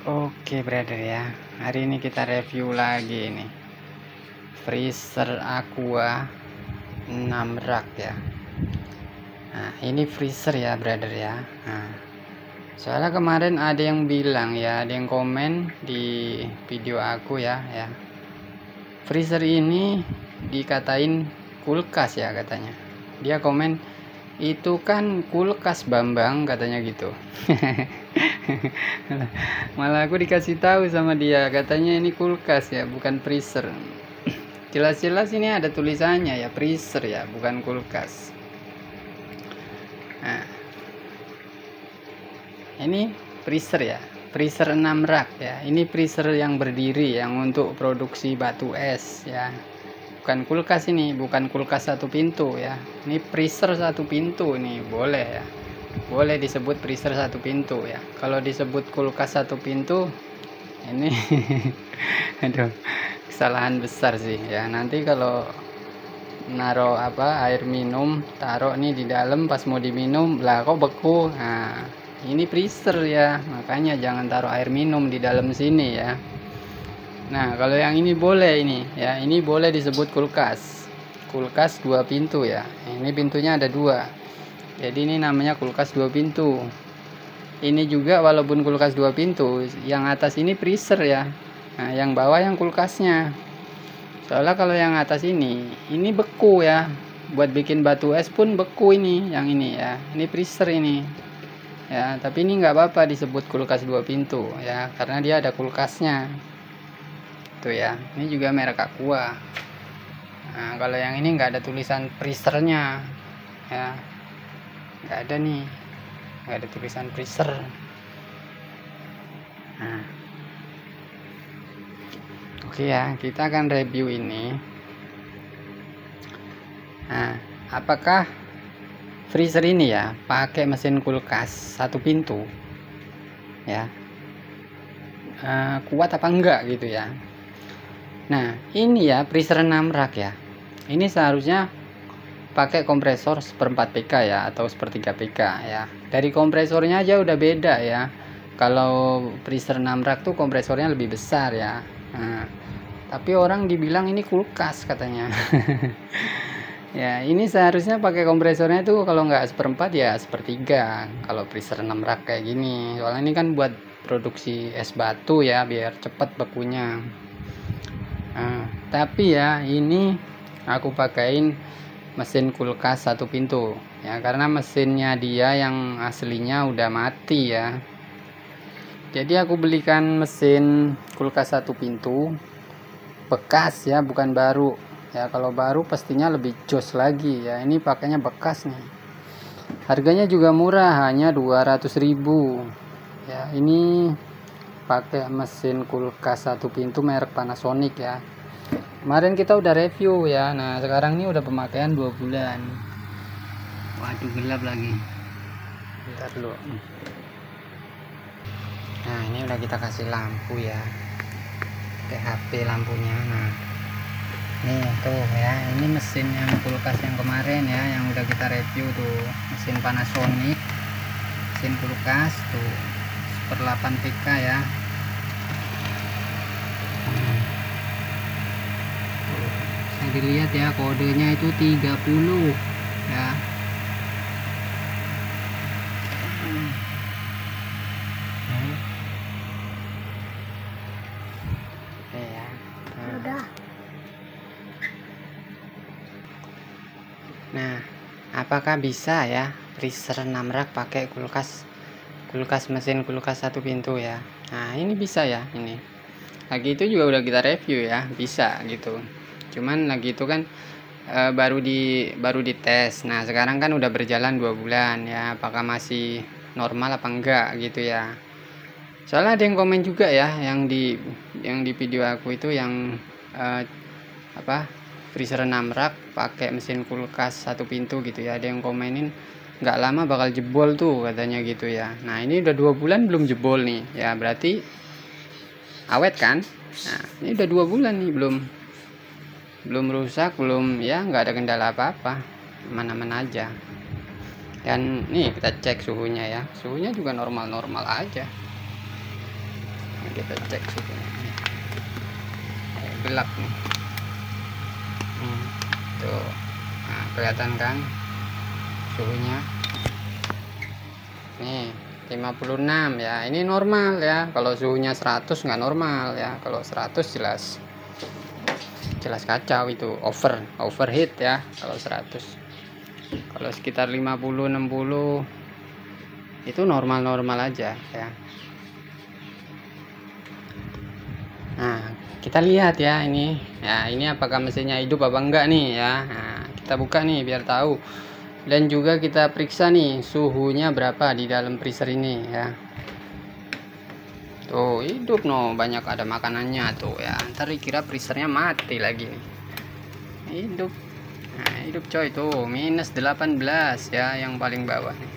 Oke brother ya, hari ini kita review lagi nih freezer Aqua 6 rak ya. Nah ini freezer ya brother ya. Nah, soalnya kemarin ada yang bilang ya, ada yang komen di video aku ya, freezer ini dikatain kulkas ya katanya. Dia komen, itu kan kulkas Bambang katanya gitu. Malah aku dikasih tahu sama dia, katanya ini kulkas ya, bukan freezer. Jelas-jelas ini ada tulisannya ya, freezer ya, bukan kulkas. Nah, ini freezer ya, freezer 6 rak ya. Ini freezer yang berdiri yang untuk produksi batu es ya. Bukan kulkas ini, bukan kulkas satu pintu ya. Ini freezer satu pintu nih, boleh ya. Boleh disebut freezer satu pintu ya. Kalau disebut kulkas satu pintu, ini aduh, kesalahan besar sih ya. Nanti kalau naruh air minum, taruh nih di dalam, pas mau diminum lah kok beku. Nah, ini freezer ya, makanya jangan taruh air minum di dalam sini ya. Nah, kalau yang ini boleh ini ya, ini boleh disebut kulkas. Kulkas dua pintu ya. Ini pintunya ada dua. Jadi ini namanya kulkas dua pintu. Ini juga walaupun kulkas dua pintu, yang atas ini freezer ya. Nah, yang bawah yang kulkasnya. Soalnya kalau yang atas ini beku ya. Buat bikin batu es pun beku ini, yang ini ya. Ini freezer ini. Ya, tapi ini nggak apa-apa disebut kulkas dua pintu ya, karena dia ada kulkasnya. Tuh ya, ini juga merek Aqua. Nah, kalau yang ini nggak ada tulisan freezernya ya, nggak ada nih, nggak ada tulisan freezer. Nah, oke ya, kita akan review ini. Nah, apakah freezer ini ya pakai mesin kulkas satu pintu ya, kuat apa enggak gitu ya. Nah, ini ya freezer 6 rak ya. Ini seharusnya pakai kompresor 1/4 PK ya, atau 1/3 PK ya. Dari kompresornya aja udah beda ya. Kalau freezer 6 rak tuh kompresornya lebih besar ya. Nah, tapi orang dibilang ini kulkas katanya. Ya, ini seharusnya pakai kompresornya tuh kalau nggak 1/4 ya 1/3. Kalau freezer 6 rak kayak gini. Soalnya ini kan buat produksi es batu ya, biar cepat bekunya. Nah, tapi ya ini aku pakein mesin kulkas satu pintu ya, karena mesinnya dia yang aslinya udah mati ya. Jadi aku belikan mesin kulkas satu pintu bekas ya, bukan baru ya. Kalau baru pastinya lebih jos lagi ya. Ini pakainya bekas nih. Harganya juga murah, hanya 200.000 ya. Ini pakai mesin kulkas satu pintu merek Panasonic ya. Kemarin kita udah review ya. Nah, sekarang ini udah pemakaian 2 bulan. Waduh, gelap lagi. Bentar dulu. Nah, ini udah kita kasih lampu ya, pakai HP lampunya. Nah, nih tuh ya, ini mesin yang kulkas yang kemarin ya, yang udah kita review tuh, mesin Panasonic, mesin kulkas tuh 1/8 PK ya. Bisa dilihat ya, kodenya itu 30 ya. Oke ya. Nah, apakah bisa ya freezer 6 rak pakai kulkas mesin kulkas satu pintu ya? Nah, ini bisa ya ini. Lagi itu juga udah kita review ya, bisa gitu. Cuman lagi itu kan baru dites. Nah, sekarang kan udah berjalan 2 bulan ya, apakah masih normal apa enggak gitu ya. Soalnya ada yang komen juga ya, yang di video aku itu yang freezer 6 rak pakai mesin kulkas satu pintu gitu ya. Ada yang komenin nggak lama bakal jebol tuh katanya gitu ya. Nah, ini udah 2 bulan belum jebol nih ya, berarti awet kan. Nah, ini udah 2 bulan nih belum rusak, belum ya, nggak ada kendala apa-apa, aman-aman aja. Dan nih kita cek suhunya ya, suhunya juga normal-normal aja. Kita cek suhunya. Gelap nih. Tuh. Nah, kelihatan kan suhunya. Nih 56 ya, ini normal ya. Kalau suhunya 100 nggak normal ya. Kalau 100 jelas kacau, itu overheat ya kalau 100. Kalau sekitar 50 60 itu normal aja ya. Nah, kita lihat ya ini. Ya, ini apakah mesinnya hidup apa enggak nih ya. Nah, kita buka nih biar tahu. Dan juga kita periksa nih suhunya berapa di dalam freezer ini ya. Tuh hidup no, banyak ada makanannya tuh ya. Ntar dikira freezernya mati lagi nih. Hidup. Nah, hidup coy tuh, minus 18 ya yang paling bawah nih.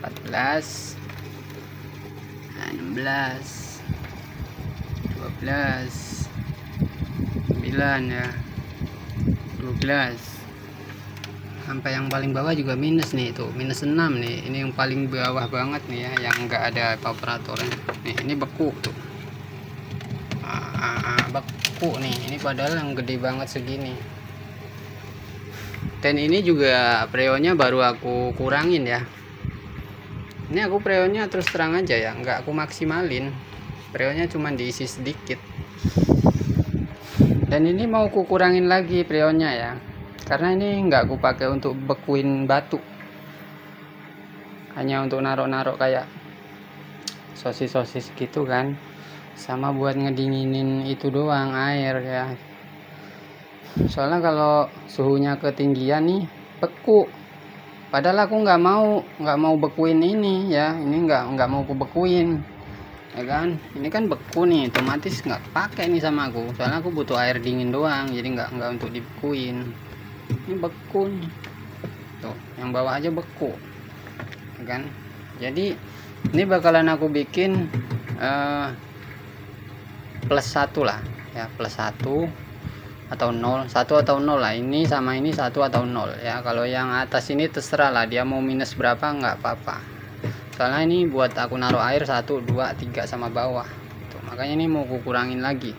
14, 16, 12, 9 ya, 12. Sampai yang paling bawah juga minus nih, tuh minus 6 nih. Ini yang paling bawah banget nih ya, yang enggak ada evaporatornya nih. Ini beku tuh, beku nih. Ini padahal yang gede banget segini. Dan ini juga freonnya baru aku kurangin ya. Ini aku freonnya terus terang aja ya, enggak aku maksimalin. Freonnya cuma diisi sedikit. Dan ini mau ku kurangin lagi freonnya ya, karena ini nggak aku pakai untuk bekuin batu, hanya untuk narok-narok kayak sosis gitu kan, sama buat ngedinginin itu doang air ya. Soalnya kalau suhunya ketinggian nih beku, padahal aku nggak mau bekuin ini ya. Ini nggak mau aku bekuin ya kan. Ini kan beku nih, otomatis nggak pakai nih sama aku, soalnya aku butuh air dingin doang, jadi nggak untuk dibekuin. Ini beku nih tuh, yang bawah aja beku ya kan. Jadi ini bakalan aku bikin plus 1 lah ya, plus 1 atau 0, 1 atau 0 lah. Ini sama ini 1 atau 0 ya. Kalau yang atas ini terserah lah, dia mau minus berapa nggak apa-apa, soalnya ini buat aku naruh air 1, 2, 3 sama bawah tuh. Makanya ini mau aku kurangin lagi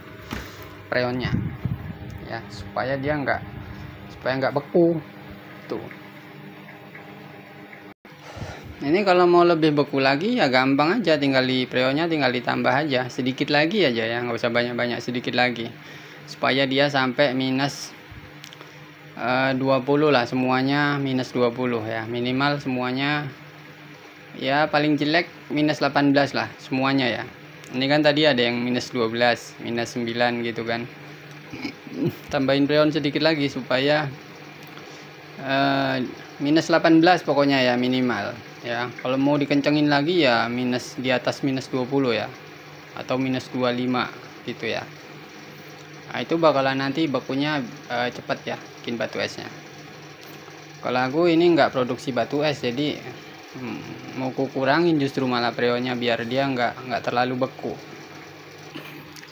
freonnya ya, supaya nggak beku tuh. Ini kalau mau lebih beku lagi ya gampang aja, tinggal di freonnya tinggal ditambah aja sedikit lagi aja ya, nggak usah banyak-banyak, sedikit lagi, supaya dia sampai minus 20 lah, semuanya minus 20 ya minimal semuanya ya. Paling jelek minus 18 lah semuanya ya. Ini kan tadi ada yang minus 12, minus 9 gitu kan. Tambahin freon sedikit lagi supaya minus 18 pokoknya ya minimal ya. Kalau mau dikencengin lagi ya minus di atas minus 20 ya, atau minus 25 gitu ya. Nah, itu bakalan nanti bekunya cepat ya, bikin batu esnya. Kalau aku ini nggak produksi batu es, jadi mau ku kurangin justru malah freonnya biar dia nggak terlalu beku.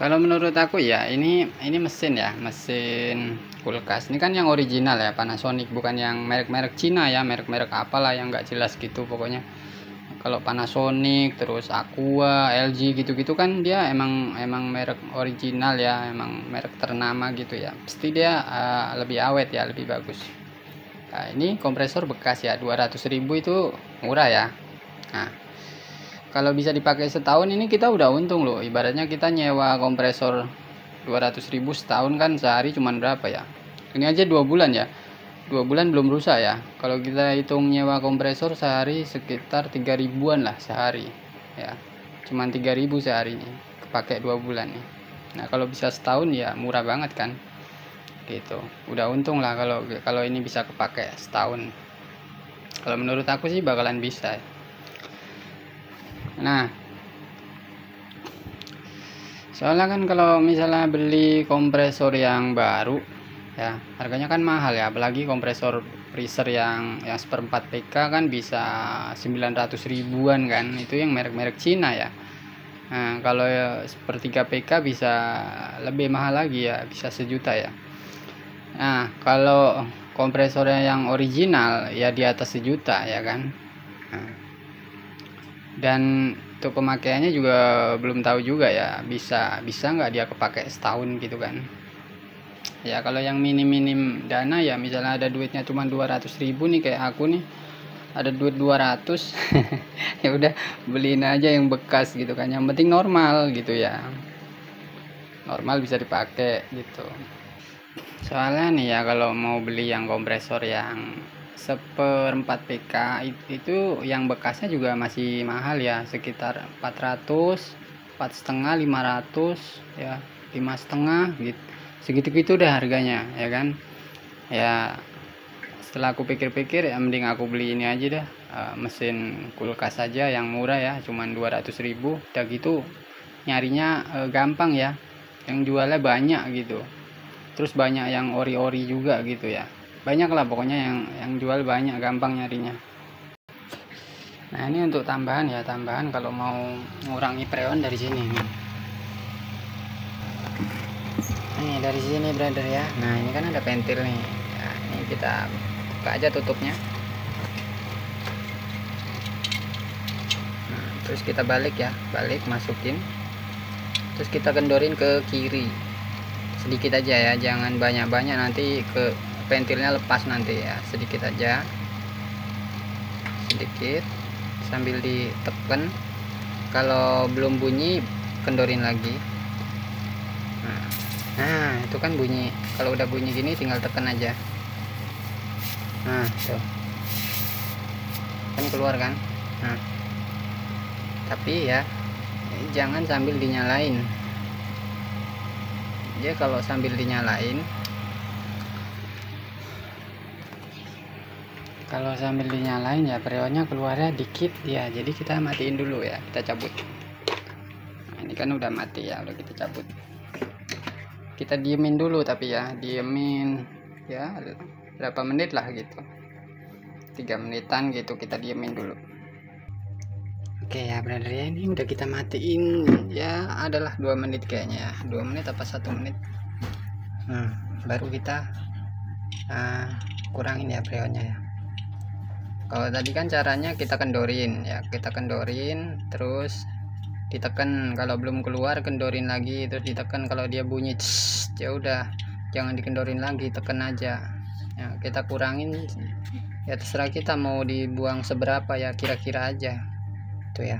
Kalau menurut aku ya ini mesin ya, mesin kulkas. Ini kan yang original ya, Panasonic, bukan yang merek-merek Cina ya, merek-merek apalah yang nggak jelas gitu pokoknya. Kalau Panasonic terus Aqua, LG gitu-gitu kan dia emang merek original ya, emang merek ternama gitu ya. Pasti dia lebih awet ya, lebih bagus. Nah, ini kompresor bekas ya, 200.000 itu murah ya. Nah, kalau bisa dipakai setahun ini kita udah untung loh. Ibaratnya kita nyewa kompresor 200.000 setahun kan, sehari cuman berapa ya? Ini aja 2 bulan ya. 2 bulan belum rusak ya. Kalau kita hitung nyewa kompresor sehari sekitar 3.000-an lah sehari ya. Cuman 3.000 sehari nih, kepake 2 bulan nih. Nah, kalau bisa setahun ya murah banget kan. Gitu. Udah untung lah kalau ini bisa kepake setahun. Kalau menurut aku sih bakalan bisa. Nah, soalnya kan kalau misalnya beli kompresor yang baru ya, harganya kan mahal ya, apalagi kompresor freezer yang seperempat PK kan bisa 900 ribuan kan, itu yang merek-merek Cina ya. Nah, kalau sepertiga PK bisa lebih mahal lagi ya, bisa 1 juta ya. Nah, kalau kompresornya yang original ya di atas 1 juta ya kan. Nah, dan Untuk pemakaiannya juga belum tahu juga ya, bisa nggak dia kepake setahun gitu kan ya. Kalau yang minim dana ya, misalnya ada duitnya cuma 200.000 nih kayak aku nih, ada duit 200 ya udah beliin aja yang bekas gitu kan, yang penting normal gitu ya, normal bisa dipakai gitu. Soalnya nih ya, kalau mau beli yang kompresor yang 1/4 PK itu yang bekasnya juga masih mahal ya, sekitar 400, 4,5, 500 ya, 5,5 gitu, segitu-gitu udah harganya ya kan ya. Setelah aku pikir-pikir ya mending aku beli ini aja dah, mesin kulkas saja yang murah ya, cuman 200.000 udah gitu. Nyarinya gampang ya, yang jualnya banyak gitu, terus banyak yang ori-ori juga gitu ya, banyak lah pokoknya yang jual banyak, gampang nyarinya. Nah ini untuk tambahan ya, tambahan kalau mau ngurangi freon dari sini nih dari sini brother ya. Nah ini kan ada pentil nih ya, ini kita buka aja tutupnya. Nah, terus kita balik ya, balik masukin, terus kita kendorin ke kiri sedikit aja ya, jangan banyak-banyak, nanti ke pentilnya lepas nanti ya, sedikit aja, sedikit sambil ditekan. Kalau belum bunyi kendorin lagi. Nah itu kan bunyi, kalau udah bunyi gini tinggal tekan aja. Nah tuh kan keluar kan. Nah tapi ya jangan sambil dinyalain. Dia kalau sambil dinyalain, ya freonnya keluarnya dikit ya, jadi kita matiin dulu ya, kita cabut. Nah, ini kan udah mati ya, udah kita cabut, kita diemin dulu, tapi ya diemin ya berapa menit lah gitu, 3 menitan gitu kita diemin dulu. Oke ya brother ya, ini udah kita matiin ya, adalah 2 menit kayaknya ya, 2 menit apa 1 menit. Baru kita kurangin ya freonnya ya. Kalau tadi kan caranya kita kendorin ya, kita kendorin terus ditekan, kalau belum keluar kendorin lagi, terus ditekan, kalau dia bunyi ya udah jangan dikendorin lagi, tekan aja ya. Kita kurangin ya, terserah kita mau dibuang seberapa ya, kira-kira aja tuh ya,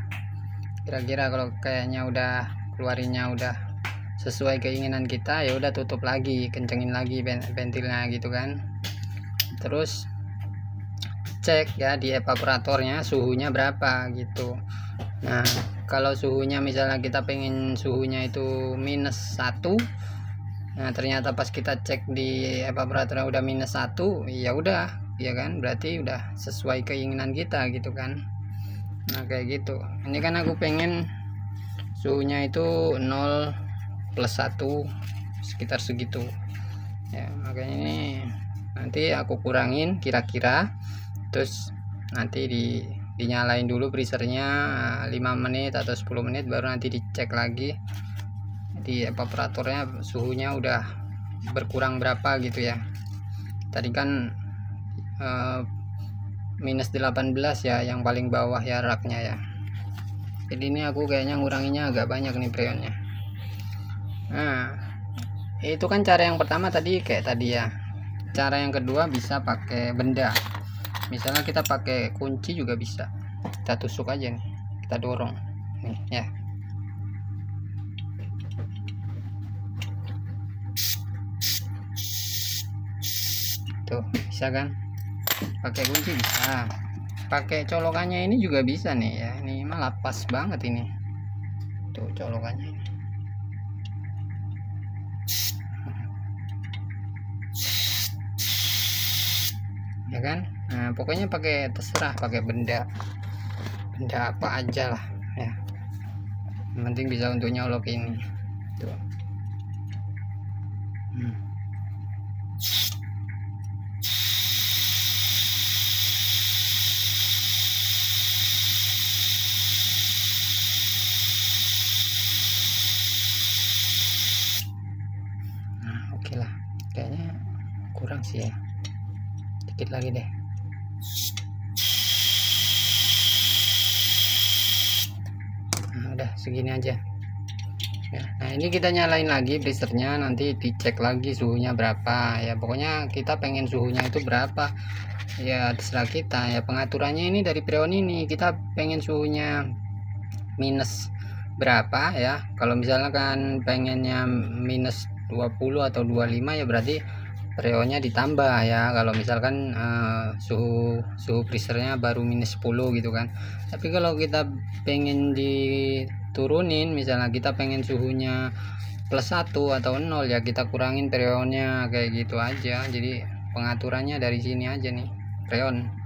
kira-kira kalau kayaknya udah keluarinnya udah sesuai keinginan kita ya udah tutup lagi, kencengin lagi ventilnya gitu kan. Terus cek ya di evaporatornya suhunya berapa gitu. Nah kalau suhunya misalnya kita pengen suhunya itu -1, nah ternyata pas kita cek di evaporatornya udah -1, ya udah ya kan, berarti udah sesuai keinginan kita gitu kan. Nah kayak gitu. Ini kan aku pengen suhunya itu 0+1 sekitar segitu ya, makanya ini nanti aku kurangin kira-kira, terus nanti dinyalain dulu freezernya 5 menit atau 10 menit, baru nanti dicek lagi di evaporatornya suhunya udah berkurang berapa gitu ya. Tadi kan -18 ya yang paling bawah ya raknya ya. Jadi ini aku kayaknya nguranginya agak banyak nih freonnya. Nah itu kan cara yang pertama tadi kayak tadi ya. Cara yang kedua bisa pakai benda, misalnya kita pakai kunci juga bisa, kita tusuk aja nih, kita dorong nih ya. Tuh bisa kan, pakai kunci bisa, pakai colokannya ini juga bisa nih ya. Ini malah pas banget ini tuh colokannya ini. Ya kan. Nah pokoknya pakai, terserah pakai benda apa aja lah ya, yang penting bisa untuk nyolok ini tuh. Nah oke lah, kayaknya kurang sih ya, dikit lagi deh. segini aja ya. Nah ini kita nyalain lagi freezernya, nanti dicek lagi suhunya berapa ya. Pokoknya kita pengen suhunya itu berapa ya, terserah kita ya. Pengaturannya ini dari freon ini, kita pengen suhunya minus berapa ya. Kalau misalkan pengennya minus 20 atau 25 ya berarti freonnya ditambah ya. Kalau misalkan suhu freezernya baru minus 10 gitu kan. Tapi kalau kita pengen diturunin, misalnya kita pengen suhunya plus 1 atau 0 ya, kita kurangin freonnya kayak gitu aja. Jadi pengaturannya dari sini aja nih, freon.